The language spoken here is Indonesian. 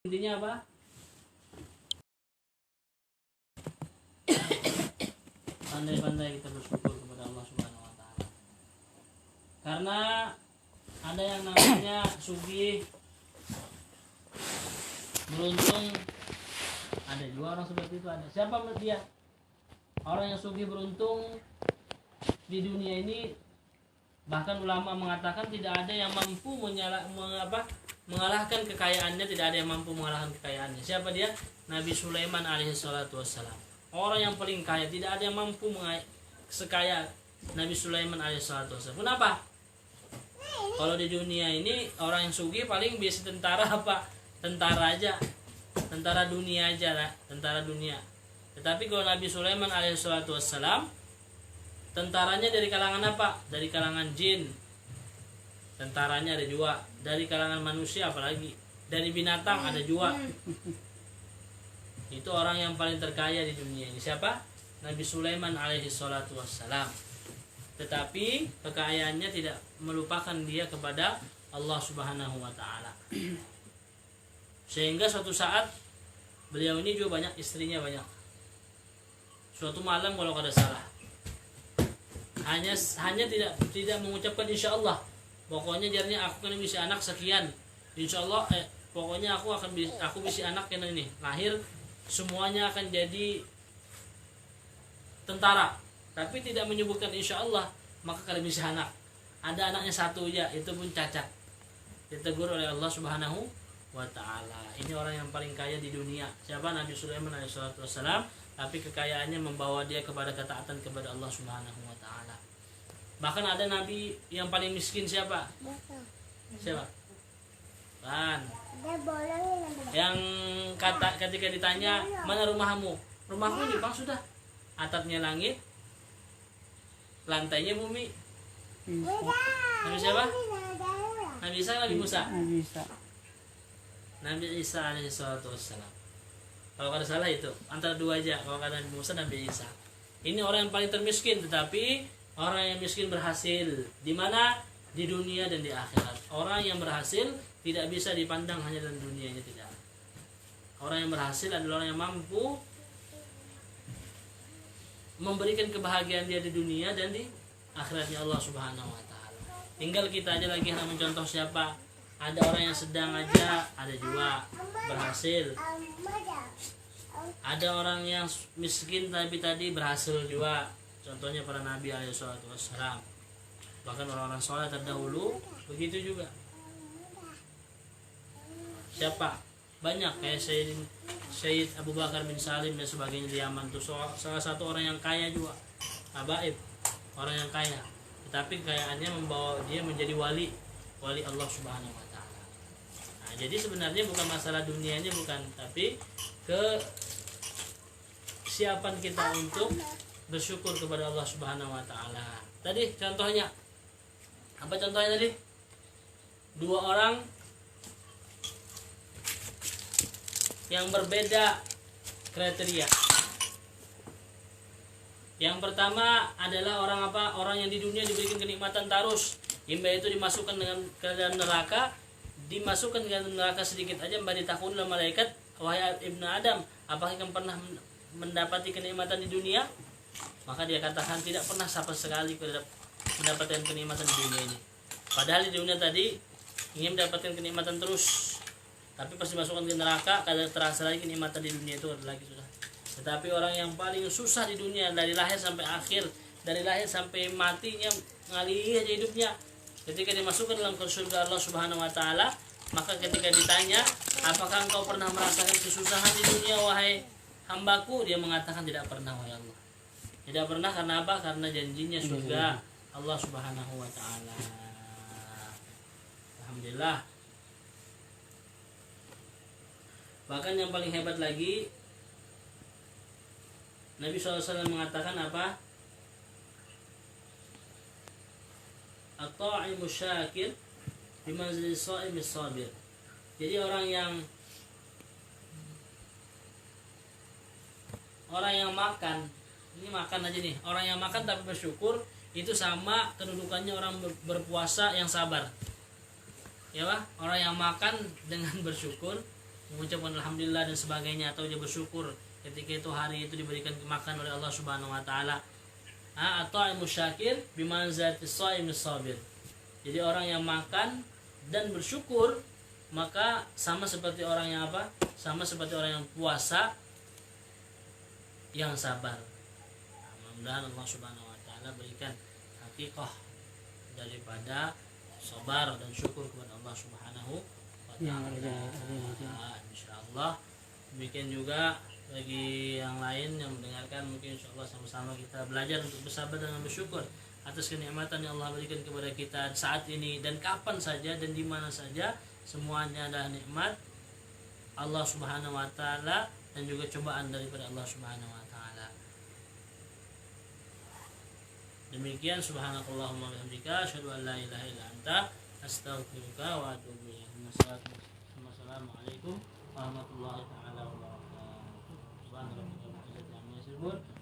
Intinya apa? Pandai-pandai kita bersyukur kepada Allah Subhanahu wa taala. Karena ada yang namanya sugih, beruntung, ada juga orang seperti itu ada. Siapa menurut dia? Orang yang sugih beruntung di dunia ini, bahkan ulama mengatakan tidak ada yang mampu mengalahkan kekayaannya, tidak ada yang mampu mengalahkan kekayaannya. Siapa dia? Nabi Sulaiman alaihi salatu wassalam. Orang yang paling kaya, tidak ada yang mampu sekaya Nabi Sulaiman alaihi salatu wassalam. Kenapa? Kalau di dunia ini orang yang sugih paling biasa tentara apa? Tentara aja. Tentara dunia aja lah, tentara dunia. Tetapi kalau Nabi Sulaiman alaihi salatu wassalam, tentaranya dari kalangan apa? Dari kalangan jin. Tentaranya ada juga. Dari kalangan manusia apalagi. Dari binatang ada juga. Itu orang yang paling terkaya di dunia ini. Siapa? Nabi Sulaiman alaihi salatu wassalam. Tetapi kekayaannya tidak melupakan dia kepada Allah Subhanahu wa taala. Sehingga suatu saat beliau ini juga banyak istrinya banyak. Suatu malam kalau kada salah, hanya tidak mengucapkan insya Allah. Pokoknya jadinya aku akan bisa anak sekian. Insya Allah pokoknya aku bisa anak yang ini lahir semuanya akan jadi tentara. Tapi tidak menyebutkan insya Allah, maka kalau bisa anak. Ada anaknya satu ya, itu pun cacat. Ditegur oleh Allah Subhanahu wa taala. Ini orang yang paling kaya di dunia. Siapa? Nabi Sulaiman alaihi salatu wassalam. Tapi kekayaannya membawa dia kepada ketaatan kepada Allah Subhanahu wa taala. Bahkan ada nabi yang paling miskin siapa? Siapa? Kan. Yang ketika ditanya, "Mana rumahmu?" "Rumahku ini, Bang, sudah. Atapnya langit, lantainya bumi." Nabi siapa? Nabi Isa, Nabi Musa. Nabi Isa alaihi salatu wassalam. Kalau kada salah itu antara dua aja. Kalau kada Nabi Musa, Nabi Isa. Ini orang yang paling termiskin, tetapi orang yang miskin berhasil. Di mana? Di dunia dan di akhirat. Orang yang berhasil tidak bisa dipandang hanya dalam dunianya, tidak. Orang yang berhasil adalah orang yang mampu memberikan kebahagiaan dia di dunia dan di akhiratnya Allah Subhanahu wa taala. Tinggal kita aja lagi yang mencontoh siapa? Ada orang yang sedang aja, ada juga berhasil. Ada orang yang miskin tapi tadi berhasil juga. Contohnya para nabi alaihi salatu wassalam. Bahkan orang-orang soleh terdahulu begitu juga. Siapa? Banyak kayak Syed Abu Bakar bin Salim dan sebagainya di Yaman itu salah satu orang yang kaya juga. Habaib, orang yang kaya. Tetapi kekayaannya membawa dia menjadi wali Allah Subhanahu wa taala. Nah, jadi sebenarnya bukan masalah dunianya bukan, tapi kesiapan kita untuk bersyukur kepada Allah Subhanahu wa taala. Tadi contohnya apa contohnya tadi? Dua orang yang berbeda kriteria. Yang pertama adalah orang apa? Orang yang di dunia diberikan kenikmatan terus. Imba itu dimasukkan ke dalam neraka, dimasukkan ke dalam neraka sedikit aja, mbak ditakuni oleh malaikat, "Wahai ibnu Adam, apakah kamu pernah mendapati kenikmatan di dunia?" Maka dia katakan, "Tidak pernah sama sekali mendapatkan kenikmatan di dunia ini." Padahal di dunia tadi ingin mendapatkan kenikmatan terus, tapi pas dimasukkan ke neraka kada terasa lagi kenikmatan di dunia itu ada lagi sudah. Tetapi orang yang paling susah di dunia dari lahir sampai akhir, dari lahir sampai matinya ngalih aja hidupnya, ketika dimasukkan dalam surga Allah Subhanahu wa taala, maka ketika ditanya, "Apakah engkau pernah merasakan kesusahan di dunia wahai hambaku?" Dia mengatakan, "Tidak pernah wahai Allah." Tidak pernah karena apa? Karena janjinya surga Allah Subhanahu wa taala. Alhamdulillah. Bahkan yang paling hebat lagi, Nabi SAW mengatakan apa? At-ta'imu syakir bimanzili sha'imis sabir. Jadi orang yang makan, ini makan aja nih, orang yang makan tapi bersyukur itu sama kedudukannya orang berpuasa yang sabar. Ya Pak, orang yang makan dengan bersyukur mengucapkan alhamdulillah dan sebagainya, atau dia bersyukur ketika itu hari itu diberikan makan oleh Allah Subhanahu wa taala. Atau musyakir bimanzati shaimis sabir. Jadi orang yang makan dan bersyukur maka sama seperti orang yang apa? Sama seperti orang yang puasa yang sabar. Mudah-mudahan Allah Subhanahu wa taala berikan hakikah daripada sabar dan syukur kepada Allah Subhanahu wa taala. Insyaallah. Demikian juga bagi yang lain yang mendengarkan, mungkin insyaallah sama-sama kita belajar untuk bersabar dan bersyukur atas kenikmatan yang Allah berikan kepada kita saat ini dan kapan saja dan di mana saja. Semuanya adalah nikmat Allah Subhanahu wa taala dan juga cobaan daripada Allah Subhanahu wa taala. Demikian, subhanakallahumma wa bihamdika asyhadu an la ilaha illa anta astaghfiruka wa atubu ilaik. Wassalamualaikum warahmatullahi taala wabarakatuh. Subhanallah wa bihamdihi.